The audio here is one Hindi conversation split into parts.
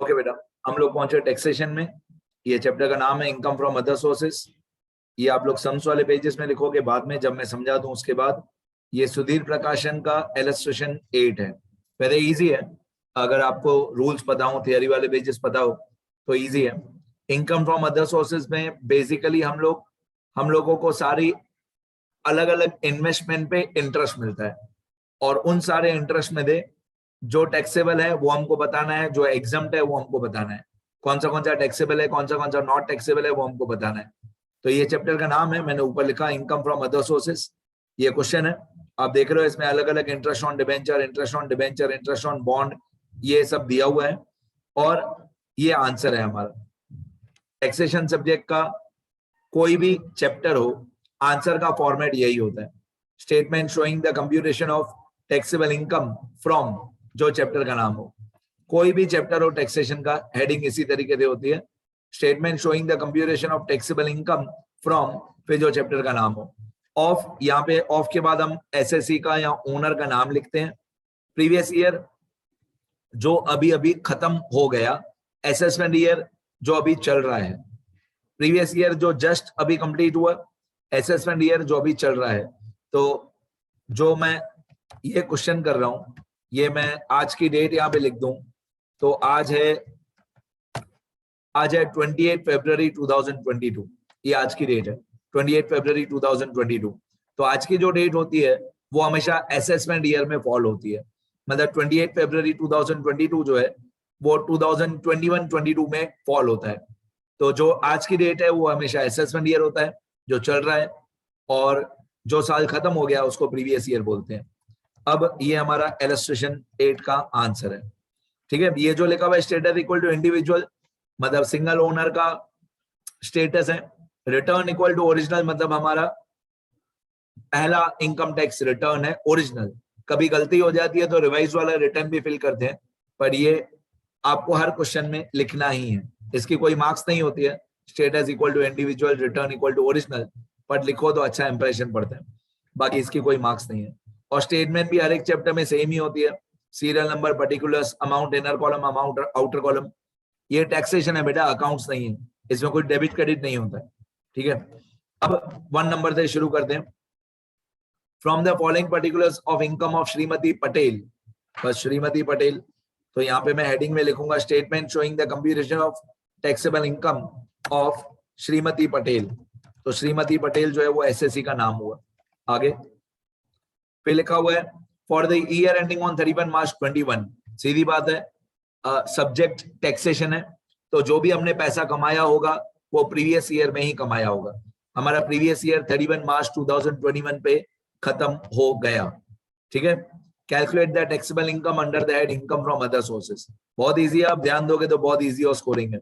ओके बेटा, हम लोग पहुंचे टैक्सेशन में। ये चैप्टर का नाम है इनकम फ्रॉम अदर सोर्सेस। ये आप लोग सम्स वाले पेजेस में लिखोगे बाद में, जब मैं समझा दूं उसके बाद। ये सुधीर प्रकाशन का इलस्ट्रेशन 8 है। वेरी इजी है, अगर आपको रूल्स पता हो, थियरी वाले पेजेस पता हो तो इजी है। इनकम फ्रॉम अदर सोर्सेज में बेसिकली हम लोगों को सारी अलग अलग इन्वेस्टमेंट पे इंटरेस्ट मिलता है, और उन सारे इंटरेस्ट में दे जो टैक्सेबल है वो हमको बताना है, जो एग्जम्प्ट है वो हमको बताना है। कौन सा टैक्सेबल है, कौन सा नॉट टैक्सेबल है, वो हमको बताना है। तो ये चैप्टर का नाम है, मैंने ऊपर लिखा इनकम फ्रॉम अदर सोर्सेस। ये क्वेश्चन है, आप देख रहे हो इसमें अलग अलग interest on debenture, interest on debenture, interest on bond, ये सब दिया हुआ है। और ये आंसर है हमारा। टैक्सेशन सब्जेक्ट का कोई भी चैप्टर हो, आंसर का फॉर्मेट यही होता है। Statement showing the computation of taxable income from, जो चैप्टर का नाम हो। कोई भी चैप्टर हो टैक्सेशन का, हेडिंग इसी तरीके से होती है, statement showing the computation of taxable income from, फिर जो चैप्टर का नाम हो। ऑफ, यहाँ पे ऑफ के बाद हम एसएससी का या ओनर का नाम लिखते हैं। प्रीवियस ईयर जो अभी अभी खत्म हो गया, असेसमेंट ईयर जो अभी चल रहा है, प्रीवियस ईयर जो जस्ट अभी कंप्लीट हुआ, असेसमेंट ईयर जो अभी चल रहा है। तो जो मैं ये क्वेश्चन कर रहा हूं, ये मैं आज की डेट यहाँ पे लिख दूं तो आज है 28 फरवरी 2022। ये आज की डेट है 28 फरवरी 2022। तो आज की जो डेट होती है वो हमेशा असेसमेंट ईयर में फॉल होती है। मतलब 28 फरवरी 2022 जो है वो 2021-22 में फॉल होता है। तो जो आज की डेट है वो हमेशा असेसमेंट ईयर होता है जो चल रहा है, और जो साल खत्म हो गया उसको प्रीवियस ईयर बोलते हैं। अब ये हमारा इलस्ट्रेशन 8 का आंसर है। ठीक है, ये जो लिखा हुआ है स्टेटस इक्वल टू इंडिविजुअल, मतलब सिंगल ओनर का स्टेटस है। रिटर्न इक्वल टू ओरिजिनल, मतलब हमारा पहला इनकम टैक्स रिटर्न है ओरिजिनल। कभी गलती हो जाती है तो रिवाइज वाला रिटर्न भी फिल करते हैं, पर ये आपको हर क्वेश्चन में लिखना ही है, इसकी कोई मार्क्स नहीं होती है। Status equal to individual, return equal to original, पर लिखो तो अच्छा इंप्रेशन पड़ता है, बाकी इसकी कोई मार्क्स नहीं है। और स्टेटमेंट भी हर एक चैप्टर में सेम ही होती है। Serial number, particulars, amount inner column, amount outer column. ये टैक्सेशन है बेटा, अकाउंट्स नहीं है, इसमें कोई डेबिट क्रेडिट नहीं होता है। ठीक है, अब 1 नंबर से शुरू करते हैं। From the following particulars of income of Shrimati Patel, बस श्रीमती पटेल। तो यहाँ पे मैं हेडिंग में लिखूंगा statement showing the computation of taxable income of Shrimati Patel. तो श्रीमती पटेल जो है वो एसएससी का नाम हुआ। आगे फिर लिखा हुआ है for the year ending on 31 मार्च 21। सीधी बात है, सब्जेक्ट टैक्सेशन है, तो जो भी हमने पैसा कमाया होगा वो प्रीवियस ईयर में ही कमाया होगा। हमारा प्रीवियस ईयर 31 मार्च 2021 पे खत्म हो गया। ठीक है, calculate the taxable income under the head income from other sources. बहुत इजी है, आप ध्यान दोगे तो बहुत इजी और स्कोरिंग है।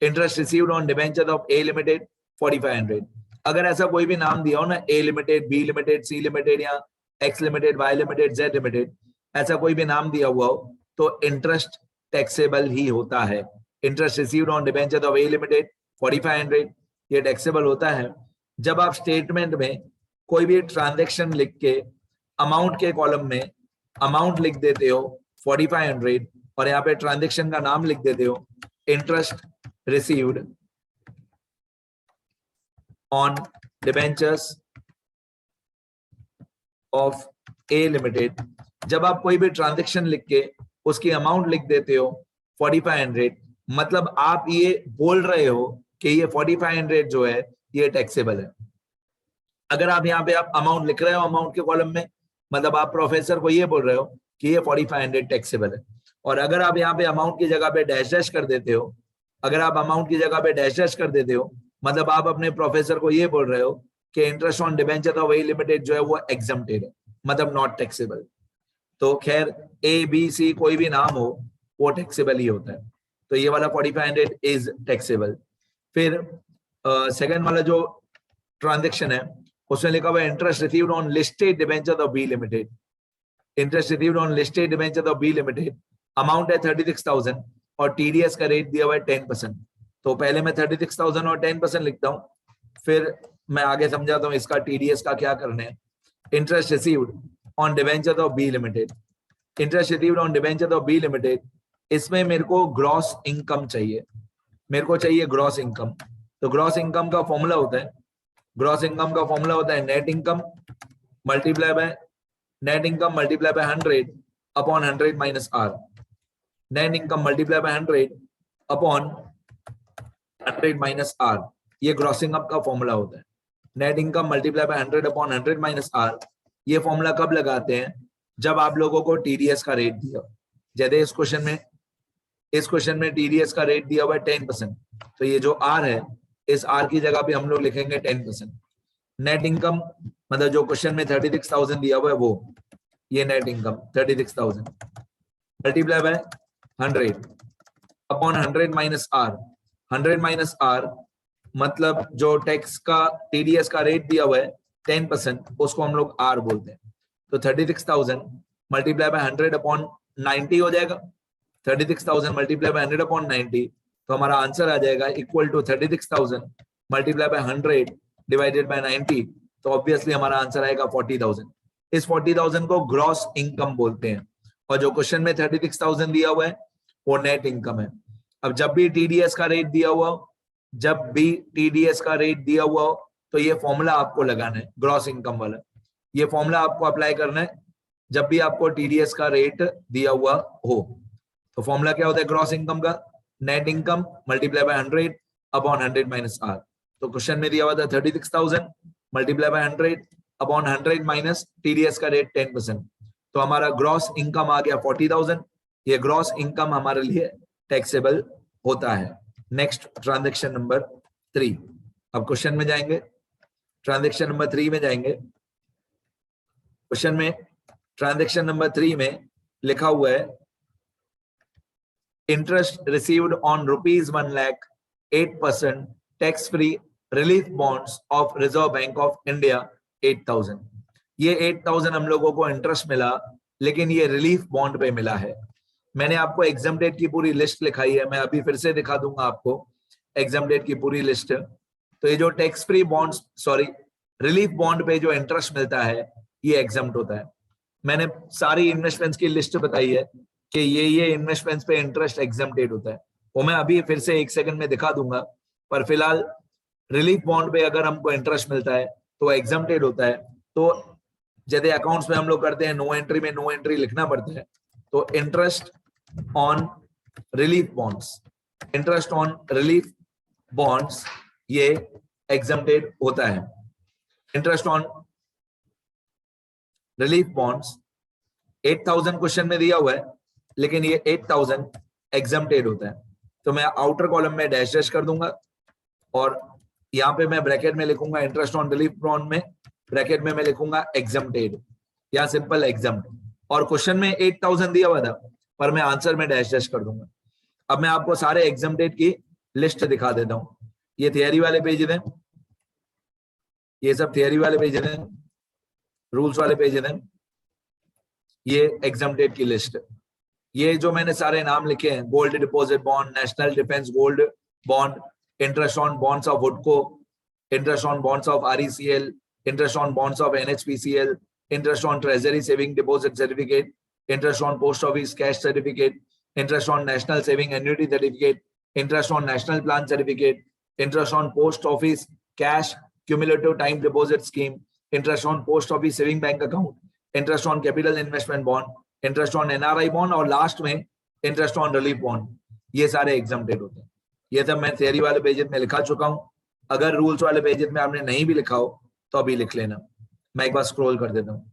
Interest received on debenture of A limited 4500। अगर ऐसा कोई भी नाम दिया हो ना, A limited, B limited, C limited या X limited, Y limited, Z limited, ऐसा कोई भी नाम दिया हुआ हो तो इंटरेस्ट टैक्सेबल ही होता है। Interest received on debenture of A limited 4500, ये टैक्सेबल होता है। जब आप स्टेटमेंट में कोई भी ट्रांजैक्शन लिख के अमाउंट के कॉलम में अमाउंट लिख देते हो 4500, और यहाँ पे ट्रांजैक्शन का नाम लिख देते हो interest received on debentures of A limited. जब आप कोई भी ट्रांजैक्शन लिख के उसकी अमाउंट लिख देते हो 4500, मतलब आप ये बोल रहे हो कि ये 4500 जो है ये टैक्सेबल है। अगर आप यहाँ पे आप अमाउंट लिख रहे हो अमाउंट के कॉलम में, मतलब आप प्रोफेसर को ये बोल रहे हो कि ये 4500 टैक्सेबल है। और अगर आप यहाँ पे अमाउंट की जगह पे डैश डैश कर देते हो, अगर आप अमाउंट की जगह पे डैश डैश कर देते हो, मतलब आप अपने प्रोफेसर को ये बोल रहे हो कि interest on debenture of A limited जो है वो एग्जम्प्टेड है, मतलब नॉट टैक्सेबल। तो खैर ए बी सी कोई भी नाम हो वो टैक्सेबल ही होता है। तो ये वाला 4500 इज टैक्सेबल। फिर सेकंड वाला जो ट्रांजैक्शन है उसमें लिखा हुआ है interest received on listed debenture of B limited. Interest received on listed debenture of B limited, amount है 36,000 और टीडीएस का रेट दिया हुआ है 10%। तो पहले मैं 36,000 और 10% लिखता हूँ, फिर मैं आगे समझाता हूँ इसका टीडीएस का क्या करना है। Interest received on debenture of B limited, interest received on debenture of B limited इसमें मेरे को ग्रॉस इनकम चाहिए, मेरे को चाहिए ग्रॉस इनकम। तो ग्रॉस इनकम का फॉर्मूला होता है, ग्रॉस इनकम का फॉर्मूला होता है net income multiply by net income multiply by 100 upon 100 minus R. Net income multiply by 100 upon 100 minus R, ये ग्रॉस इनकम का फॉर्मूला होता है। Net income multiply by 100 upon 100 minus R, ये फॉर्मूला कब लगाते हैं? जब आप लोगों को टीडीएस का रेट दिया, जैसे इस क्वेश्चन में टीडीएस का रेट दिया हुआ है 10%, तो ये जो आर है इस आर की जगह पे हम लोग लिखेंगे 10%। नेट इनकम मतलब जो क्वेश्चन में 36,000 दिया हुआ है वो, ये net income 36,000 multiply by 100 upon 100 minus R. 100 minus R मतलब जो टैक्स का टीडीएस का रेट दिया हुआ है 10%, उसको हम लोग आर बोलते हैं। तो 36,000 मल्टीप्लाई बाय 100 अपॉन 90 हो जाएगा। 36,000 मल्टीप्लाई बाय 100 अपॉन 90, तो हमारा आंसर आ जाएगा equal to 36,000 multiply by 100 divided by 90, तो ऑब्वियसली हमारा आंसर आएगा 40,000। इस 40,000 को ग्रॉस इनकम बोलते हैं, और जो क्वेश्चन में 36,000 दिया हुआ है वो नेट इनकम है। अब जब भी टीडीएस का रेट दिया हुआ हो, तो ये फॉर्मूला आपको लगाना है ग्रॉस इनकम वाला, ये फॉर्मूला आपको अप्लाई करना है जब भी आपको टीडीएस का रेट दिया हुआ हो। तो फॉर्मूला क्या होता है ग्रॉस इनकम का? Net income multiply by 100 upon 100 minus R. तो क्वेश्चन में दिया हुआ था 36,000 multiply by 100 upon 100 minus TDS का रेट 10%, तो हमारा ग्रॉस इनकम आ गया 40,000। ये ग्रॉस इनकम हमारे लिए टैक्सेबल होता है। Next transaction number 3। अब क्वेश्चन में जाएंगे, ट्रांजैक्शन नंबर 3 में जाएंगे। क्वेश्चन में ट्रांजैक्शन नंबर 3 में लिखा हुआ है interest received on ₹1 lakh 8% tax free relief bonds of reserve bank of India 8,000। ये 8,000 हम लोगों को इंटरेस्ट मिला, लेकिन ये रिलीफ बॉन्ड पे मिला है। मैंने आपको एग्जाम डेट की पूरी लिस्ट लिखाई है, मैं अभी फिर से दिखा दूंगा आपको एग्जाम डेट की पूरी लिस्ट। तो ये जो tax free bonds relief bond पे जो इंटरेस्ट मिलता है ये एग्जम्प्ट होता है। मैंने सारी इन्वेस्टमेंट्स की लिस्ट बताई है कि ये इन्वेस्टमेंट्स पे इंटरेस्ट एग्जम्प्टेड होता है, वो मैं अभी फिर से 1 सेकंड में दिखा दूंगा। पर फिलहाल रिलीफ बॉन्ड पे अगर हमको इंटरेस्ट मिलता है तो एग्जम्प्टेड होता है। तो जैसे अकाउंट्स में हम लोग करते हैं नो एंट्री में नो एंट्री लिखना पड़ता है, तो interest on relief bonds, interest on relief bonds ये एग्जम्प्टेड होता है। Interest on relief bonds 8,000 question में दिया हुआ है, लेकिन ये 8,000 एग्जम्प्टेड होता है। तो मैं आउटर कॉलम में डैश डैश कर दूंगा और यहाँ पे मैं ब्रैकेट में लिखूंगा इंटरेस्ट ऑन रिलीफ बॉन्ड में, ब्रैकेट में मैं लिखूंगा एग्जम्प्टेड या सिंपल एग्जम्प्ट। और क्वेश्चन में 8,000 दिया हुआ था, पर मैं आंसर में डैश डैश कर दूंगा। अब मैं आपको सारे एग्जम्प्टेड की लिस्ट दिखा देता हूँ। ये थियरी वाले पेज हैं, ये सब थियरी वाले पेज हैं, रूल्स वाले पेज हैं, ये एग्जम्प्टेड की लिस्ट। ये जो मैंने सारे नाम लिखे हैं, gold deposit bond, national defence gold bond, interest on bonds of हुडको, interest on bonds of RECL, interest on bonds of NHPCL, interest on treasury saving deposit certificate, interest on post office cash certificate, interest on national saving annuity certificate, interest on national plan certificate, interest on post office cash cumulative time deposit scheme, interest on post office saving bank account, interest on capital investment bond, interest on NRI bond और लास्ट में इंटरेस्ट ऑन रिलीफ बॉन्ड। ये सारे एग्जम्प्टेड होते हैं। ये सब मैं थियरी वाले पेजेस में लिखा चुका हूं। अगर रूल्स वाले पेजेस में आपने नहीं भी लिखा हो तो अभी लिख लेना, मैं एक बार स्क्रॉल कर देता हूँ।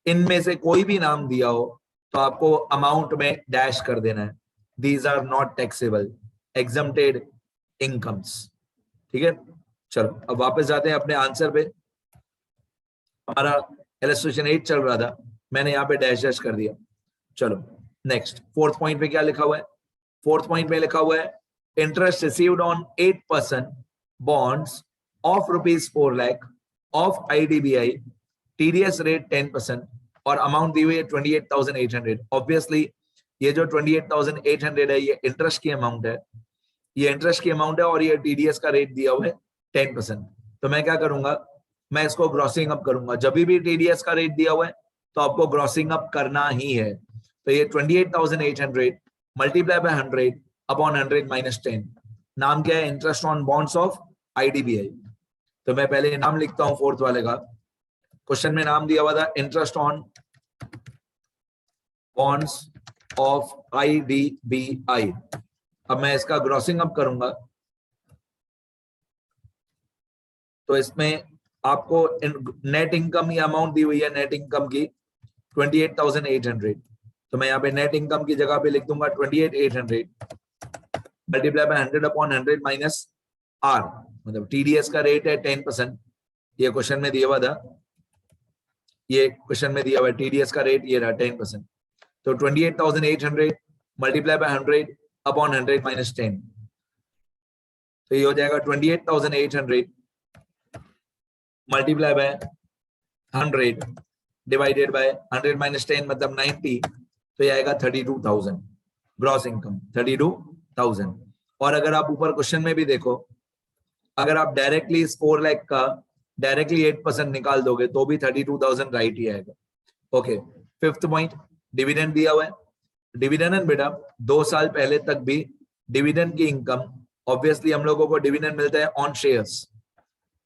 इनमें से कोई भी नाम दिया हो तो आपको अमाउंट में डैश कर देना है, these are not taxable exempted incomes. ठीक है, चलो अब वापस जाते हैं अपने आंसर पे। हमारा इलस्ट्रेशन 8 चल रहा था, मैंने यहाँ पे डैश डैश कर दिया। चलो नेक्स्ट, फोर्थ पॉइंट पे क्या लिखा हुआ है? फोर्थ पॉइंट में लिखा हुआ है interest received on 8% bonds of ₹4 lakh of IDBI, TDS rate 10% और अमाउंट दी हुई है 28,800। ऑब्वियसली ये जो 28,800 है ये इंटरेस्ट की अमाउंट है, ये इंटरेस्ट की अमाउंट है और ये TDS का रेट दिया हुआ है 10%। तो मैं क्या करूंगा, मैं इसको ग्रॉसिंग अप करूंगा। जब भी TDS का रेट दिया हुआ है तो आपको ग्रॉसिंग अप करना ही है। तो ये 28,800 मल्टीप्लाई बाय 100 अपॉन 100 माइनस 10। नाम क्या है? Interest on bonds of IDBI. तो मैं पहले नाम लिखता हूं फोर्थ वाले का। क्वेश्चन में नाम दिया हुआ था interest on bonds of IDBI. अब मैं इसका ग्रॉसिंग अप करूंगा तो इसमें आपको नेट इनकम या अमाउंट दी हुई है नेट इनकम की 28,800। तो मैं यहाँ पे नेट इनकम की जगह पे लिख दूंगा 28,800 multiply by 100 upon 100 minus R, मतलब टीडीएस का रेट है 10%। ये क्वेश्चन में दिया हुआ था, ये क्वेश्चन में दिया हुआ है टीडीएस का रेट ये रहा 10%। तो 28,800 मल्टीप्लाई बाय 100 अपॉन 100 माइनस 10, तो ये हो जाएगा 28,800 multiply by 100 divided bye 100 minus 10 मतलब 90, तो ये आएगा 32,000 ग्रॉस इनकम 32,000। और अगर आप ऊपर क्वेश्चन में भी देखो, अगर आप डायरेक्टली इस 4 लाख का डायरेक्टली 8% निकाल दोगे तो भी 32,000 राइट ही आएगा। ओके, फिफ्थ पॉइंट, डिविडेंड दिया हुआ है। डिविडेंड बेटा 2 साल पहले तक भी डिविडेंड की इनकम, ऑब्वियसली हम लोगों को डिविडेंड मिलता है ऑन शेयर्स।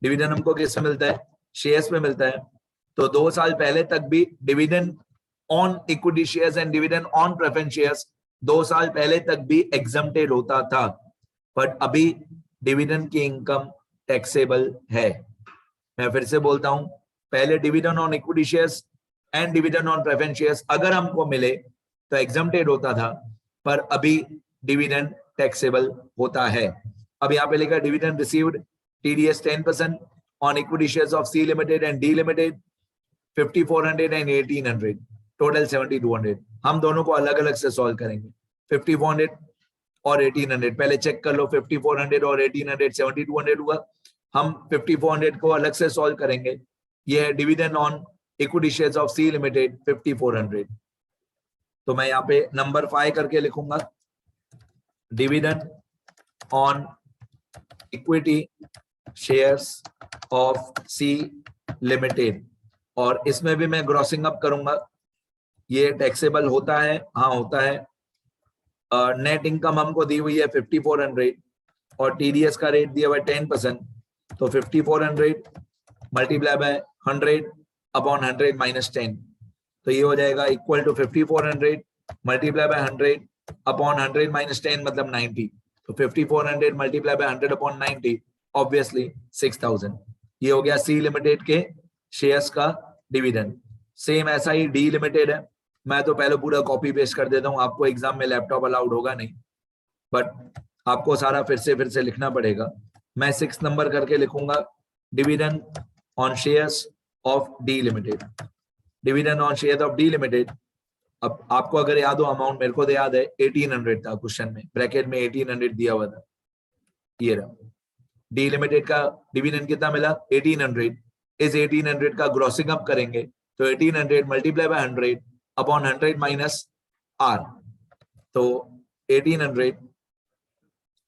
डिविडेंड हमको किससे मिलता है? शेयर्स में मिलता है। तो 2 साल पहले तक भी dividend on equity shares and dividend on preference shares 2 साल पहले तक भी एग्जम्प्टेड होता था, बट अभी डिविडेंड की इनकम टैक्सेबल है। मैं फिर से बोलता हूं, पहले dividend on equity shares and dividend on preference shares अगर हमको मिले तो एग्जम्प्टेड होता था, पर अभी डिविडेंड टैक्सेबल होता है। अब यहाँ पे लिखा dividend received TDS 10% on equity shares of C Limited and D Limited 5,400 and 1,800, total 7,200। हम दोनों को अलग अलग से सॉल्व करेंगे, 5,400 और 1,800। पहले चेक कर लो, 5,400 और 1,800 7,200 हुआ। हम 5,400 को अलग से सॉल्व करेंगे। ये है dividend on equity shares of C Limited 5,400। तो मैं यहाँ पे नंबर 5 करके लिखूंगा, dividend on equity shares of C limited, और इसमें भी मैं ग्रॉसिंग अप करूंगा। ये टैक्सेबल होता है? हाँ होता है। नेट इनकम हमको दी हुई है 5,400 और टीडीएस का रेट दिया हुआ है 10%, तो 5,400 मल्टीप्लाई बाय 100 अपॉन 100 माइनस 10, तो ये हो जाएगा equal to 5,400 multiply by 100 upon 100 minus 10 मतलब 90। तो 5,400 मल्टीप्लाई बाय 100 अपॉन 90 ऑब्वियसली 6,000। ये हो गया सी लिमिटेड के शेयर्स का डिविडेंड। सेम ऐसा ही डी लिमिटेड है। मैं तो पहले पूरा कॉपी पेस्ट कर देता हूं, आपको एग्जाम में लैपटॉप अलाउड होगा नहीं, बट आपको सारा फिर से लिखना पड़ेगा। मैं 6 नंबर करके लिखूंगा, dividend on shares of D limited. Dividend on share of D limited, अब आपको अगर याद हो अमाउंट, मेरे को तो याद है 1,800 था क्वेश्चन में, ब्रैकेट में 1,800 दिया हुआ था। ये रहा डी लिमिटेड का डिविडेंड कितना मिला 1,800। इस 1,800 का ग्रॉसिंग अप करेंगे तो 1,800 multiply by 100 upon 100 minus R, तो 1,800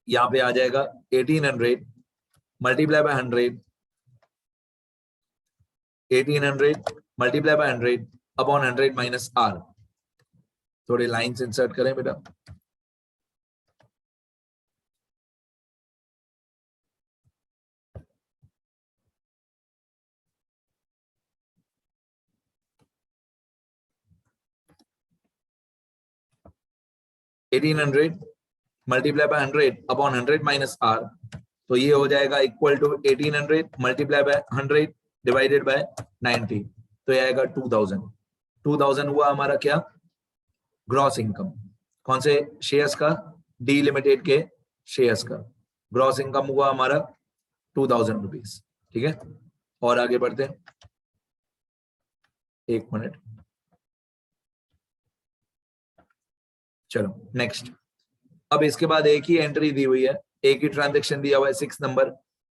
यहाँ पे आ जाएगा 1,800 multiply by 100, 1,800 multiply by 100 upon 100 minus R. थोड़े लाइंस इंसर्ट करें बेटा। Multiply by 100 upon 100 minus R, तो ये हो जाएगा equal to 1,800 multiply by 100 divided by 90, तो ये आएगा 2,000। 2,000 हुआ हमारा क्या? Gross income. कौन से शेयर्स का? डी लिमिटेड के शेयर्स का ग्रॉस इनकम हुआ हमारा 2,000 रुपीज। ठीक है, और आगे बढ़ते हैं, 1 मिनट। चलो नेक्स्ट। अब इसके बाद एक ही एंट्री दी हुई है, एक ही ट्रांजैक्शन दिया हुआ है, 6 number,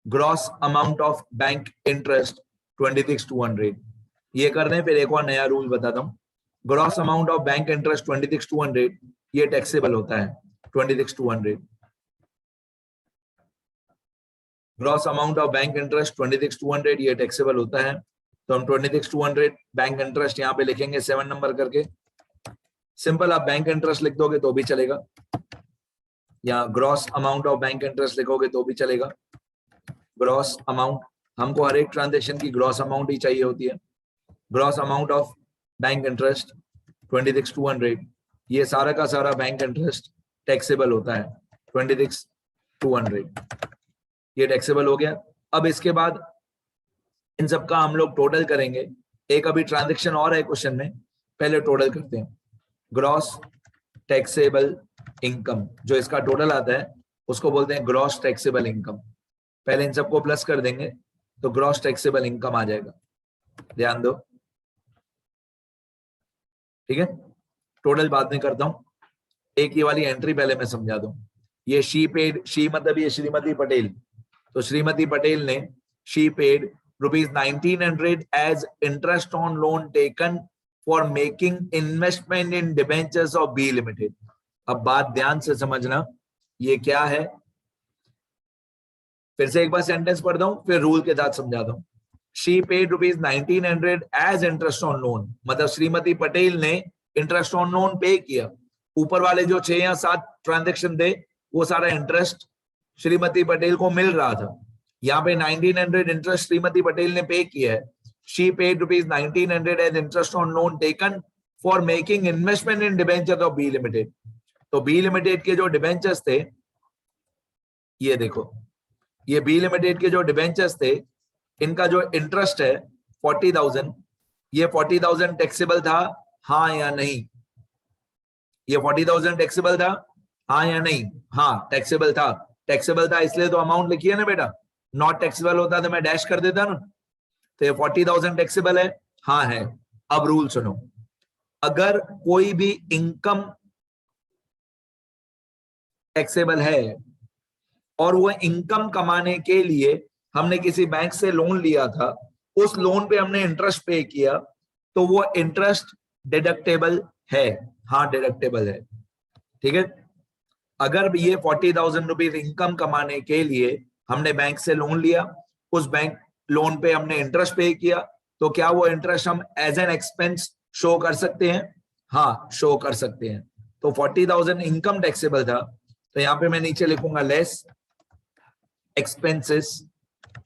gross amount of bank interest 26,200। ये करने फिर एक और नया रूल बताता हूं। Gross amount of bank interest 26,200 ये टैक्सेबल होता है। 26,200 gross amount of bank interest 26,200 ये टैक्सेबल होता है। तो हम 26,200 बैंक इंटरेस्ट यहाँ पे लिखेंगे 7 नंबर करके। सिंपल आप बैंक इंटरेस्ट लिख दोगे तो भी चलेगा, या gross amount of bank interest लिखोगे तो भी चलेगा। ग्रॉस अमाउंट, हमको हर एक ट्रांजेक्शन की ग्रॉस अमाउंट ही चाहिए होती है। Gross amount of bank interest 26,200, ये सारा का सारा बैंक इंटरेस्ट टैक्सेबल होता है 26,200, ये टैक्सेबल हो गया। अब इसके बाद इन सब का हम लोग टोटल करेंगे। एक अभी ट्रांजेक्शन और है क्वेश्चन में, पहले टोटल करते हैं। ग्रॉस टैक्सेबल इनकम, जो इसका टोटल आता है उसको बोलते हैं ग्रॉस टैक्सेबल इनकम। पहले इन सबको प्लस कर देंगे तो ग्रॉस टैक्सेबल इनकम आ जाएगा, ध्यान दो, ठीक है। टोटल बाद में करता हूं, एक ये वाली एंट्री पहले मैं समझा दूं। ये शी पेड, शी मतलब ये श्रीमती पटेल, तो श्रीमती पटेल ने she paid ₹1900 as interest on loan taken for making investment in debentures of B limited. अब बात ध्यान से समझना, ये क्या है, फिर से एक बार सेंटेंस पढ़ता हूं फिर रूल के साथ समझाता हूं। She paid ₹1900 as interest on loan, मतलब श्रीमती पटेल ने इंटरेस्ट ऑन लोन पे किया। ऊपर वाले जो 6 या 7 ट्रांजेक्शन थे वो सारा इंटरेस्ट श्रीमती पटेल को मिल रहा था। यहाँ पे 1900 इंटरेस्ट श्रीमती पटेल ने पे किया है। She paid ₹1900 as interest on loan taken for making investment in debenture of B limited. तो बी लिमिटेड के जो डिबेंचर्स थे, ये देखो, ये बी लिमिटेड के जो डिबेंचर्स थे, इनका जो इंटरेस्ट है 40,000, ये 40,000 टैक्सेबल था, हाँ या नहीं? ये 40,000 टैक्सेबल था, हाँ या नहीं? हाँ टैक्सेबल था। टैक्सेबल था इसलिए तो अमाउंट लिखी है ना बेटा, नॉट टैक्सेबल होता तो मैं डैश कर देता ना। तो ये 40,000 टैक्सेबल है, हाँ है। अब रूल सुनो, अगर कोई भी इनकम टैक्सेबल है और वो इनकम कमाने के लिए हमने किसी बैंक से लोन लिया था, उस लोन पे हमने इंटरेस्ट पे किया, तो वो इंटरेस्ट डिडक्टेबल है, हाँ डिडक्टेबल है, ठीक है। अगर ये 40,000 रुपीज इनकम कमाने के लिए हमने बैंक से लोन लिया, उस बैंक लोन पे हमने इंटरेस्ट पे किया, तो क्या वो इंटरेस्ट हम एज एन एक्सपेंस शो कर सकते हैं? हाँ शो कर सकते हैं। तो 40,000 इनकम टैक्सेबल था, तो यहाँ पे मैं नीचे लिखूंगा less expenses,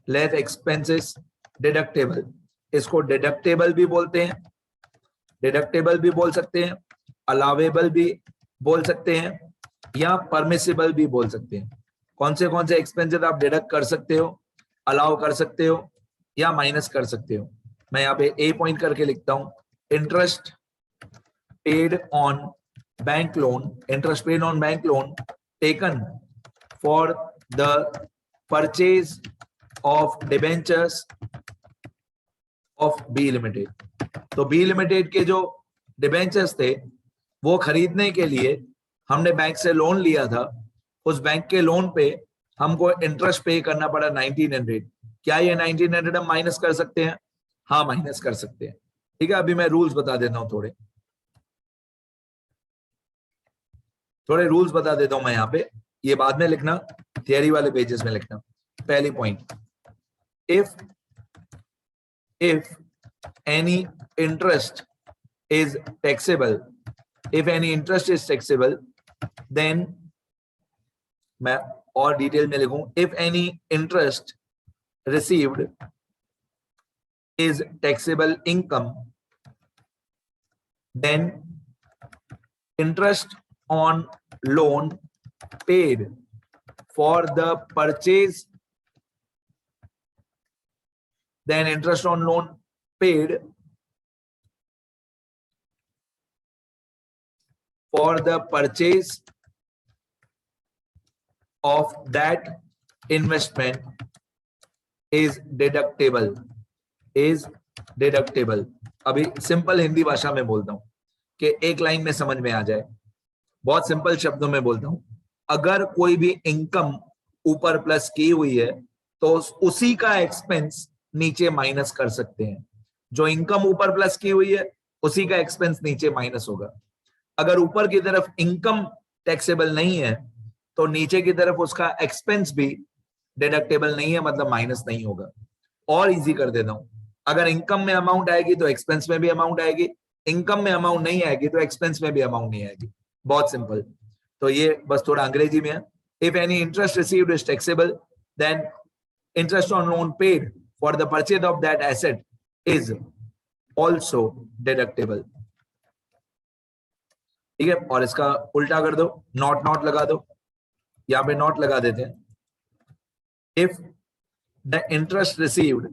less expenses deductible. इसको डिडक्टेबल भी बोलते हैं, डिडक्टेबल भी बोल सकते हैं, अलावेबल भी बोल सकते हैं, या परमिसिबल भी बोल सकते हैं। कौन से एक्सपेंसेस आप डिडक्ट कर सकते हो, अलाउ कर सकते हो या माइनस कर सकते हो? मैं यहाँ पे ए पॉइंट करके लिखता हूं, interest paid on bank loan, interest paid on bank loan taken for the purchase of debentures of B limited. तो बी लिमिटेड के जो डिबेंचर्स थे वो खरीदने के लिए हमने बैंक से लोन लिया था, उस बैंक के लोन पे हमको इंटरेस्ट पे करना पड़ा 1900। क्या ये 1900 हम माइनस कर सकते हैं? हाँ माइनस कर सकते हैं, ठीक है। अभी मैं रूल्स बता देता हूं, थोड़े रूल्स बता देता हूं मैं यहाँ पे, ये बाद में लिखना, थियरी वाले पेजेस में लिखना। पहली point, if any interest is taxable, if any interest is taxable, then मैं और डिटेल में लिखूं, if any interest received is taxable income, then interest on loan paid for the purchase, then interest on loan paid for the purchase of that investment is deductible, is deductible। अभी सिंपल हिंदी भाषा में बोलता हूं कि एक लाइन में समझ में आ जाए, बहुत सिंपल शब्दों में बोलता हूं। अगर कोई भी इनकम ऊपर प्लस की हुई है तो उसी का एक्सपेंस नीचे माइनस कर सकते हैं। जो इनकम ऊपर प्लस की हुई है उसी का एक्सपेंस नीचे माइनस होगा। अगर ऊपर की तरफ इनकम टैक्सेबल नहीं है तो नीचे की तरफ उसका एक्सपेंस भी डिडक्टेबल नहीं है, मतलब माइनस नहीं होगा। और इजी कर देता हूं, अगर इनकम में अमाउंट आएगी तो एक्सपेंस में भी अमाउंट आएगी, इनकम में अमाउंट नहीं आएगी तो एक्सपेंस में भी अमाउंट नहीं आएगी, बहुत सिंपल। तो ये बस थोड़ा अंग्रेजी में है। If any interest received is taxable then interest on loan paid for the purchase of that asset is also deductible. ठीक है, और इसका उल्टा कर दो, नॉट नॉट लगा दो, यहां पे नॉट लगा देते हैं। If the interest received,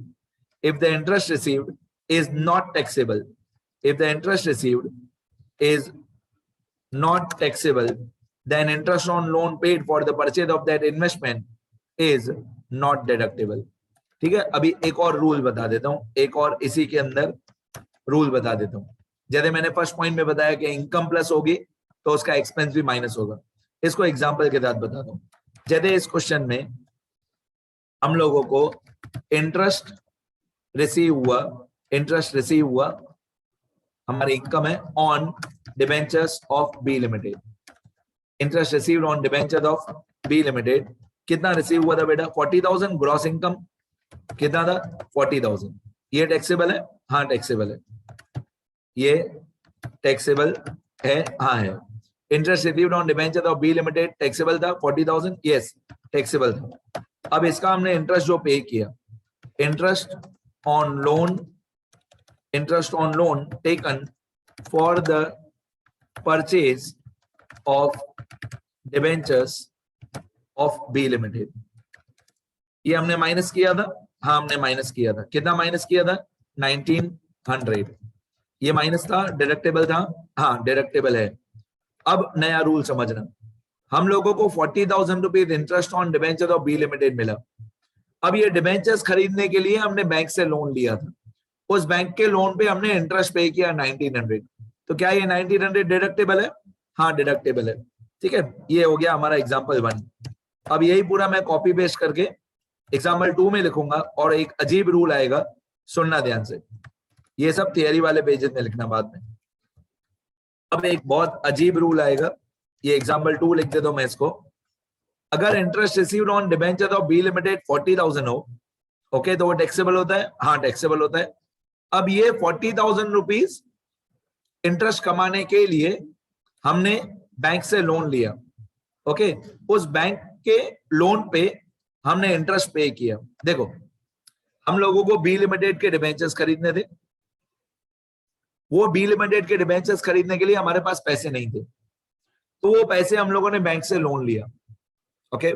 if the interest received is not taxable, if the interest received is not taxable, then interest on loan paid for the purchase of that investment is not deductible। ठीक है, अभी एक और रूल बता देता हूं, एक और इसी के अंदर रूल बता देता हूं। जैसे मैंने फर्स्ट पॉइंट में बताया कि इनकम प्लस होगी तो उसका एक्सपेंस भी माइनस होगा, इसको एग्जांपल के साथ बताता हूं। जैसे इस क्वेश्चन में हम लोगों को इंटरेस्ट रिसीव हुआ, हमारी इनकम है on debentures of B limited. Interest received on debentures of B limited कितना रिसीव हुआ था बेटा? 40,000। ग्रॉस इनकम कितना था? 40,000। ये टैक्सेबल है? हाँ टैक्सेबल है, ये टैक्सेबल है, हाँ है। Interest received on debentures of B limited taxable था 40,000, यस टैक्सेबल था। अब इसका हमने इंटरेस्ट जो पे किया, interest on loan taken for the purchase of debentures of B Limited, ये हमने माइनस किया था। हाँ हमने माइनस किया था, कितना माइनस किया था? 1900। ये माइनस था, डिडक्टेबल था, हाँ डिडक्टेबल है। अब नया रूल समझना, हम लोगों को 40,000 rupees interest on debenture of B limited मिला। अब ये डिबेंचर्स खरीदने के लिए हमने बैंक से लोन लिया था, उस बैंक के लोन पे हमने इंटरेस्ट पे किया 1900। तो क्या ये 1900 डिडक्टेबल है? हाँ डिडक्टेबल है। ठीक है, ये हो गया हमारा एग्जांपल 1। अब यही पूरा मैं कॉपी पेस्ट करके एग्जांपल 2 में लिखूंगा और एक अजीब रूल आएगा, सुनना ध्यान से, ये सब थियरी वाले पेजेस में लिखना बाद में। अब एक बहुत अजीब रूल आएगा, ये एग्जांपल 2 लिख दे दो मैं इसको। अगर interest received on debenture of B limited 40,000 हो, ओके, तो वो टैक्सेबल होता है? हाँ टैक्सेबल होता है। अब ये 40,000 रुपीज इंटरेस्ट कमाने के लिए हमने बैंक से लोन लिया, ओके, उस बैंक के लोन पे हमने इंटरेस्ट पे किया। देखो हम लोगों को बी लिमिटेड के डिबेंचर्स खरीदने थे, वो बी लिमिटेड के डिबेंचर्स खरीदने के लिए हमारे पास पैसे नहीं थे, तो वो पैसे हम लोगों ने बैंक से लोन लिया, ओके।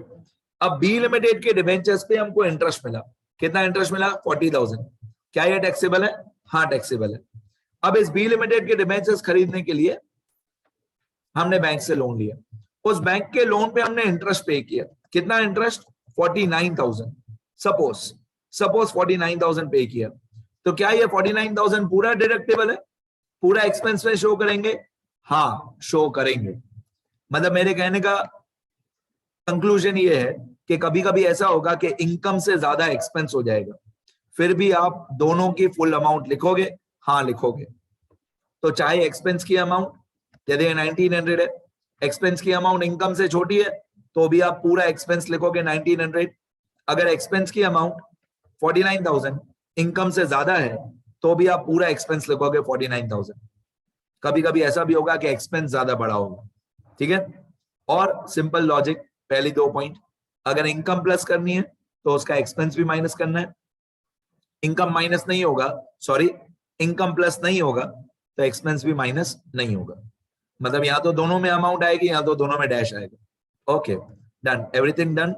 अब बी लिमिटेड के डिबेंचर्स पे हमको इंटरेस्ट मिला, कितना इंटरेस्ट मिला? 40,000। क्या ये टैक्सेबल है? हाँ टैक्सेबल है। अब इस बी लिमिटेड के डिबेंचर्स खरीदने के लिए हमने बैंक से लोन लिया, उस बैंक के लोन पे हमने इंटरेस्ट पे किया, कितना इंटरेस्ट? 49,000। सपोज 49,000 पे किया, तो क्या ये 49,000 पूरा डिडक्टेबल है? पूरा एक्सपेंस में शो करेंगे? हाँ शो करेंगे। मतलब मेरे कहने का कंक्लूजन ये है कि कभी कभी ऐसा होगा कि इनकम से ज्यादा एक्सपेंस हो जाएगा, फिर भी आप दोनों की फुल अमाउंट लिखोगे? हाँ लिखोगे। तो चाहे एक्सपेंस की अमाउंट यदि 1900 है, एक्सपेंस की अमाउंट इनकम से छोटी है, तो भी आप पूरा एक्सपेंस लिखोगे 1900। अगर एक्सपेंस की अमाउंट 49,000 इनकम से ज्यादा है, तो भी आप पूरा एक्सपेंस लिखोगे 49,000। कभी कभी ऐसा भी होगा कि एक्सपेंस ज्यादा बड़ा होगा, ठीक है। और सिंपल लॉजिक, पहली 2 पॉइंट, अगर इनकम प्लस करनी है तो उसका एक्सपेंस भी माइनस करना है। इनकम माइनस नहीं होगा, सॉरी इनकम प्लस नहीं होगा तो एक्सपेंस भी माइनस नहीं होगा। मतलब यहाँ तो दोनों में अमाउंट आएगी, यहाँ तो दोनों में डैश आएगा। Okay done, everything done.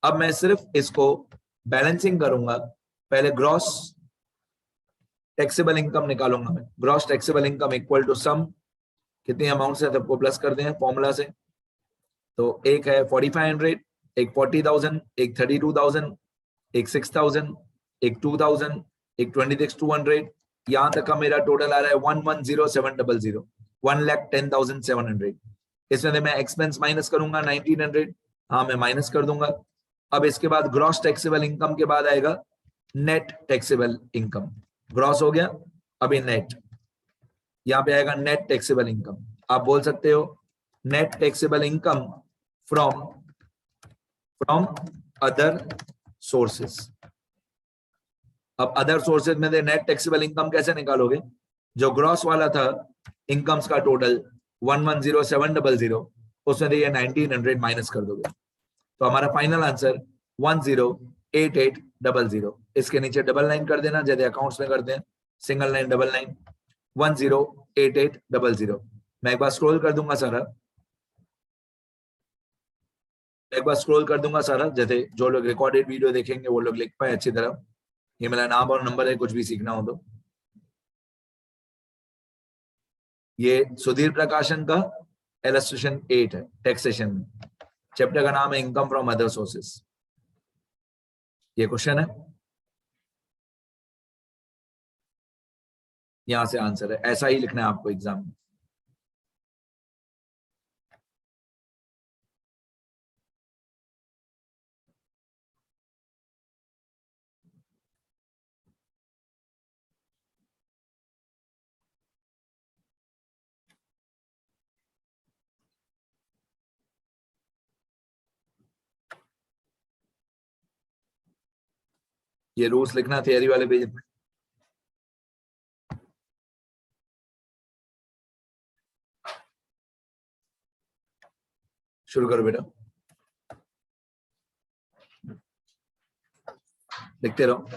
अब मैं सिर्फ इसको बैलेंसिंग करूंगा। पहले ग्रॉस टैक्सेबल इनकम निकालूंगा मैं। Gross taxable income equal to sum, कितनी अमाउंट से सबको प्लस कर दें फॉर्मूला से। तो एक है 4500, एक 40,000, एक 32,000, एक 6,000, एक 2,000, एक 26,200। यहां तक का मेरा टोटल आ रहा है 110,700, 1,10,700। इसमें मैं एक्सपेंस माइनस करूंगा 1900, हाँ मैं माइनस कर दूंगा। अब इसके बाद ग्रॉस टैक्सेबल इनकम के बाद आएगा नेट टैक्सेबल इनकम। ग्रॉस हो गया, अभी नेट, यहाँ पे आएगा नेट टैक्सेबल इनकम। आप बोल सकते हो net taxable income from other sources. अब अदर सोर्सेज में नेट टैक्सेबल इनकम कैसे निकालोगे? जो ग्रॉस वाला था इनकम्स का टोटल 110,700, उसमें ये 1900 माइनस कर दोगे तो हमारा फाइनल आंसर 108800। इसके नीचे डबल लाइन कर देना, जैसे अकाउंट्स में करते हैं, सिंगल लाइन डबल लाइन, 108800। मैं एक बार स्क्रॉल कर दूंगा सारा, सारा, जैसे जो लोग रिकॉर्डेड वीडियो देखेंगे वो लोग लिख पाए अच्छी तरह। ये मेरा नाम और नंबर है, कुछ भी सीखना हो तो। ये सुधीर प्रकाशन का इलस्ट्रेशन 8 है, टैक्सेशन में। चैप्टर का नाम है इनकम फ्रॉम अदर सोर्सेस। ये क्वेश्चन है, यहां से आंसर है, ऐसा ही लिखना है आपको एग्जाम में। ये रूल्स लिखना थियरी वाले पेज में। शुरू करो बेटा, लिखते रहो।